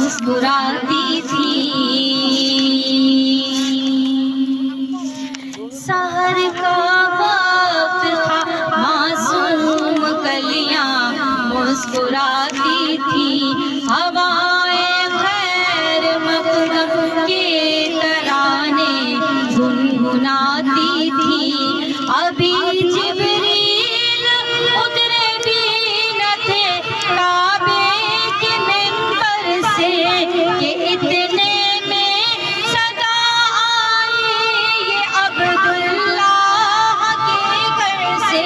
मुस्कुराती थी। सहर का वक्त था, मासूम कलियां मुस्कुराती थी। हवाएं खैर मकदम के तराने गुनगुनाती थी। अभी जिब्रील उतरे भी न थे काबे के मिंबर से कि इतने में सदा आई ये अब्दुल्लाह के घर से।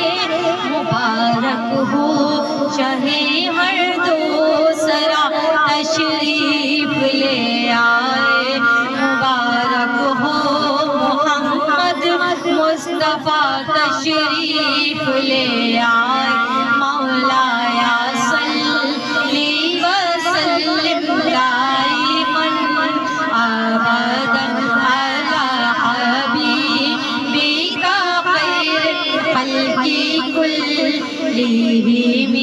मुबारक हो चाहे हर दूसरा तशरीफ ले आए। मुबारक हो मोहम्मद मुस्तफा तशरीफ ले आए। मौलाया सल्ली व सल्लिम दाइमन अबदन अला हबीबिका खैरिल खल्क़ि कुल्लिहिम।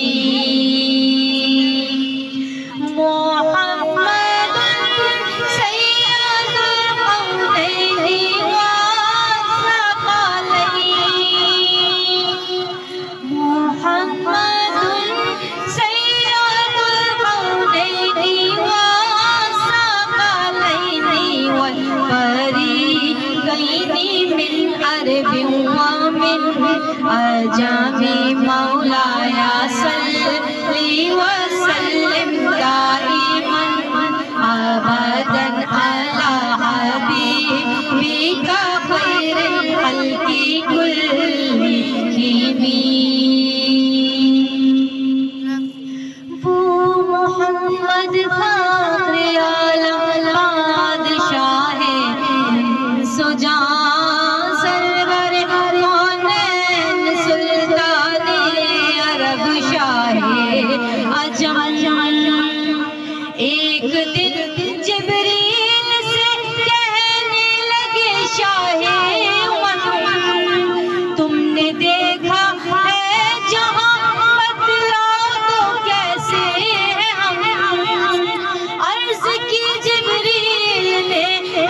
अजामी मौलाया सल्ली व सल्लिम दाइमन अबदन अला हबीबिका खैरिल खल्क़ि कुल्लिहिम। वो मोहम्मद फ़ख्र आलम बादशाह सुजा एक दिन जिब्रील से कहने लगे शाहे तुमने देखा है जहाँ बतलाओ तो कैसे हम। अर्ज़ की जिब्रील ने ऐ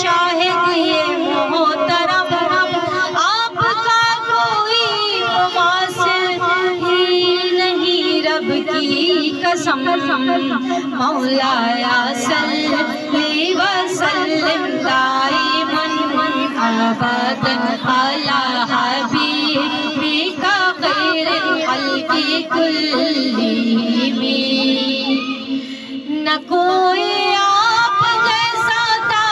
शाहिद ये मोहतरम आपका कोई मुमासिल ही नहीं रब की कसम। मौलाया सल्ली व सल्लिम दाइमन अबदन अला हबीबिका खैरिल खल्क़ि कुल्लिहिम। न कोई आप जैसा था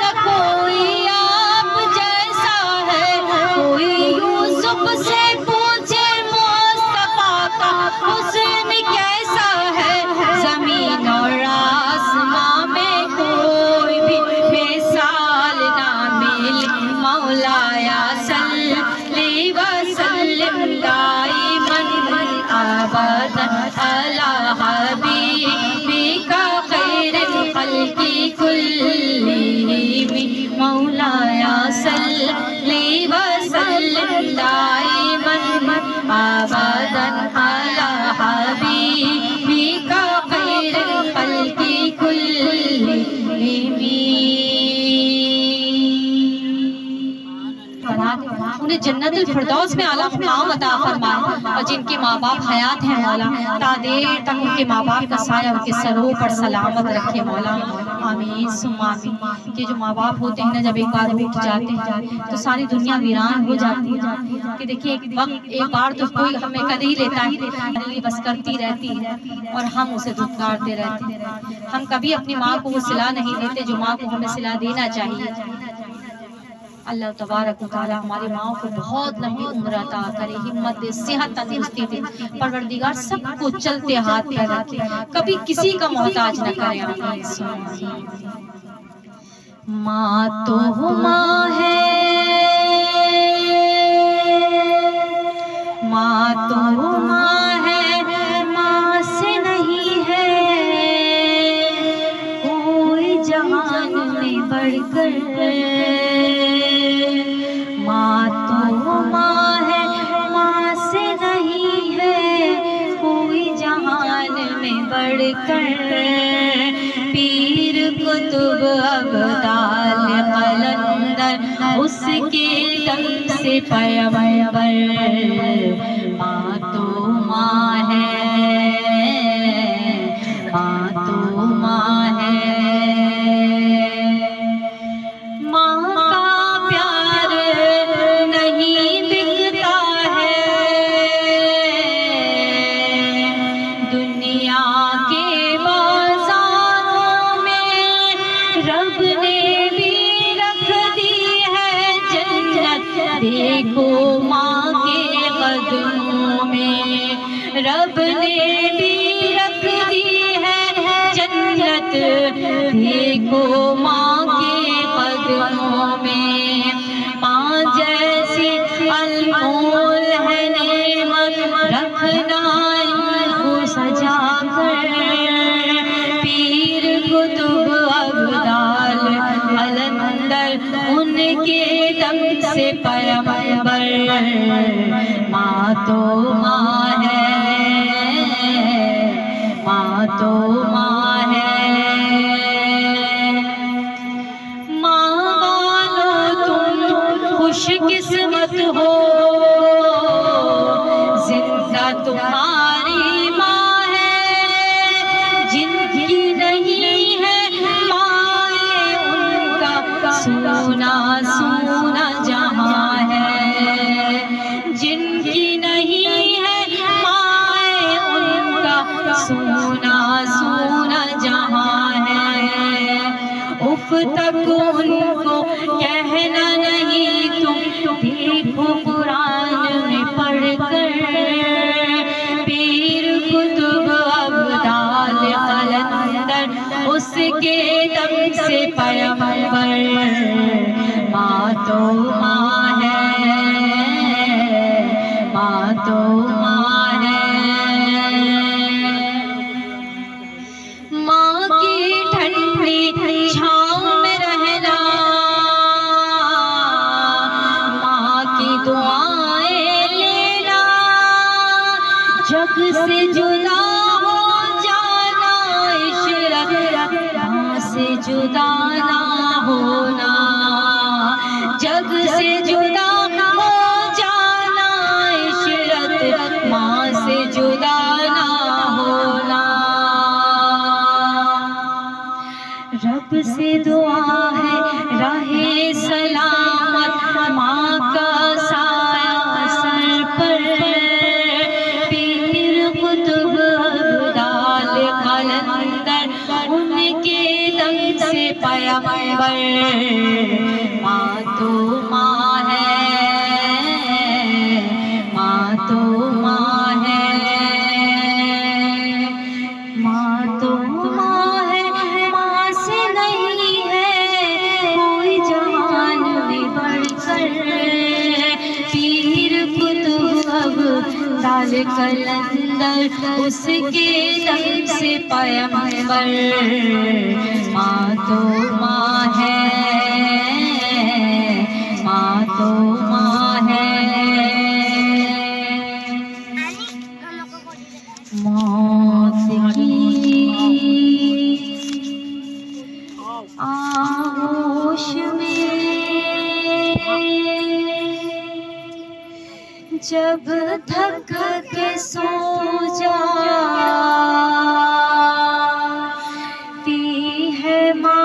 न कोई आप जैसा है। कोई यूसुफ से पूछे मुस्तफा का हुस्न कैसा है। ज़मीन और आसमां में कोई भी मिसाल ना मिले। मौलाया सल्ली व सल्लिम दाइमन अबदन अला हबीबिका खैरिल खल्क़ि कुल्लिहिम। मौलाया सल्ली व सल्लिम दाइमन अबदन अला हबीबिका खैरिल खल्क़ि कुल्लिहिम। उन्हें जन्नतुल फिरदौस में आला मुकाम अता फरमाए और जिनके माँ बाप हयात हैं मौला तादेर तक उनके माँ बाप का साया उनके सरों पर सलामत रखे मौला। आमीन सुम्मा आमीन। कि जो माँ बाप होते हैं ना जब एक बार उठ जाते हैं तो सारी दुनिया वीरान हो जाती है। कि देखिए एक बार तो कोई हमें कर ही लेता है, बस करती रहती है और हम उसे धुतकारते रहते हैं। हम कभी अपनी माँ को वो सिला नहीं देते जो माँ को हमें सिला देना चाहिए। अल्लाह तबारक व तआला हमारी माओ को बहुत लंबी उम्र अता करे, हिम्मत दे, सेहत तंदुरुस्ती दे। परवरदिगार सबको चलते हाथ पे रखे, कभी किसी का मोहताज न करे। माँ तो माँ है, माँ तो माँ है, माँ से नहीं है कोई जहान में बढ़कर। माँ तो माँ है, माँ से नहीं है कोई जहान में बढ़कर। कुतुब अब्दाल कलंदर उसके दम से पैगंबर। माँ तो माँ है, माँ तो माँ है। माँ का प्यार नहीं बिकता है, दुनिया के बाजारों में रब ने भी रख दी है जन्नत। देखो माँ के कदमों में रब ने भी रख दी है जन्नत। देखो माँ के कदमों में, माँ जैसी अनमोल है नेमत रखना इनको सजा कर। पीर कुतुब अब्दाल कलंदर उनके दम से पैगंबर। माँ तो माँ है, माँ तो माँ है। माँ वालों तुम खुशकिस्मत हो, जिंदा तुम्हारी माँ है। जिनकी नहीं है माँ उनका सोना सोना जहाँ है। जिनकी नहीं है माँ उनका सोना सोना जहाँ है। उफ तक उनको कहना नहीं तुम देखो कुरान में पढ़कर। पीर कुतुब अब्दाल कलंदर उसके दम से पैगंबर। माँ तो माँ है, माँ तो माँ है। माँ की ठंडी छाँव में रहना, माँ की दुआएं लेना। जग से जुदा हो जाना इशरत, माँ से जुदा ना होना। जग से जुदा हो जाना इशरत, माँ से जुदा ना होना। रब से दुआ है रहे सलामत माँ का साया सर पर। पीर कुतुब अब्दाल कलंदर उनके दम से पैगंबर। माँ तो माँ है, माँ तो माँ है। माँ तो माँ है, माँ से नहीं है कोई जहान में बढ़कर। पीर कुतुब अब्दाल कलंदर उसके दम से पैगंबर। माँ तो माँ है, माँ तो माँ है। मौत की आगोश में जब थक के सो जाती है माँ,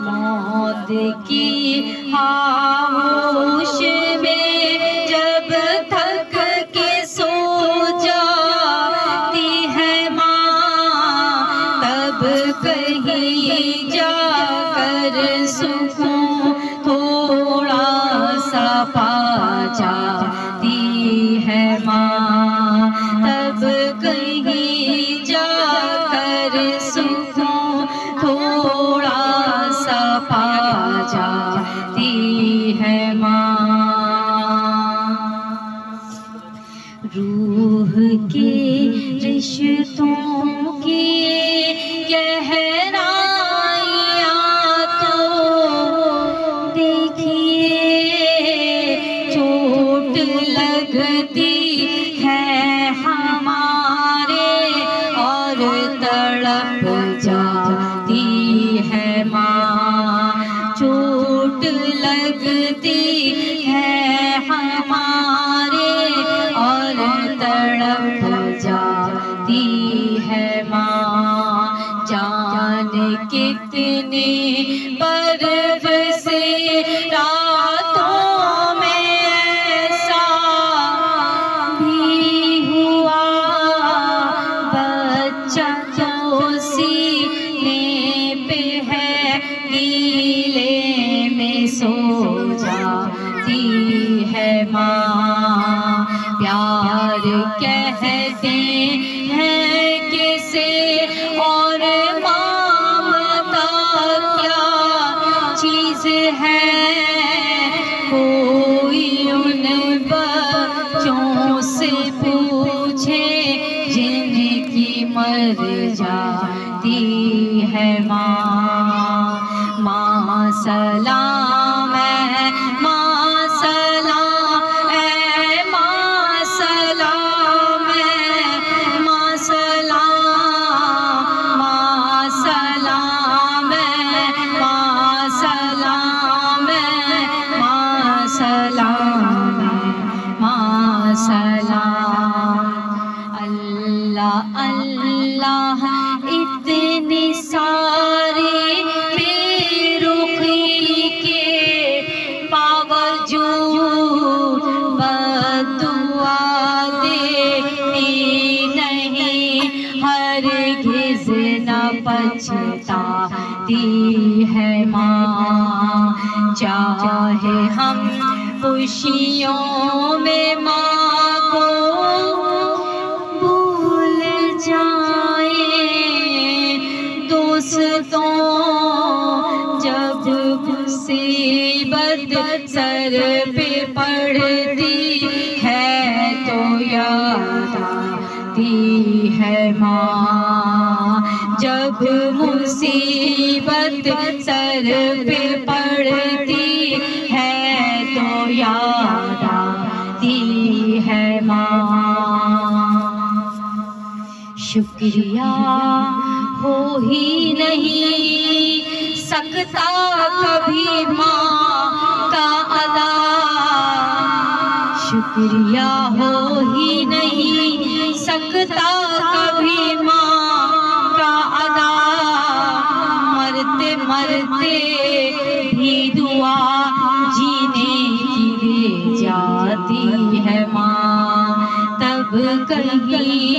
मौत की आगोश में जब थक के सो जाती है माँ, तब कहीं जाकर सुकून थोड़ा सा पा जाती है माँ। तब कहीं जाकर सुकून थोड़ा सा पा जाती है माँ। रूह के रिश्तों की गहराइयाँ तो देखिए, चोट लगती है हमारे और तड़प हमारे और तड़प जाती है माँ। जान कितनी बर्फ से रातों में ऐसा भी हुआ, बच्चा जो सीने पे है गीले में सो जाती है माँ। प्यार कहते हैं किसे और ममता क्या चीज है, कोई उन बच्चों से पूछे जिनकी मर जाती है माँ। माँ सलाम है, माँ सलाम है, माँ सलाम है, माँ सलाम, माँ सलाम है, माँ सलाम है, माँ सलाम है, माँ सलाम। अल्लाह अल्लाह इतने सारे बेरुखी के बावजूद बदुआ देती नहीं, हरगिज़ न पछताती है माँ। चाहे हम खुशियों में माँ को भूल जाए, दोस्तों जब मुसीबत सर पे पड़ती है तो याद आती है माँ। जब मुसीबत सर पे पड़ती है तो याद आती है माँ। शुक्रिया हो ही नहीं सकता कभी माँ का अदा, शुक्रिया हो ही नहीं सकता कभी माँ का अदा। मरते मरते भी दुआ जीने की दे जाती है माँ, तब कहीं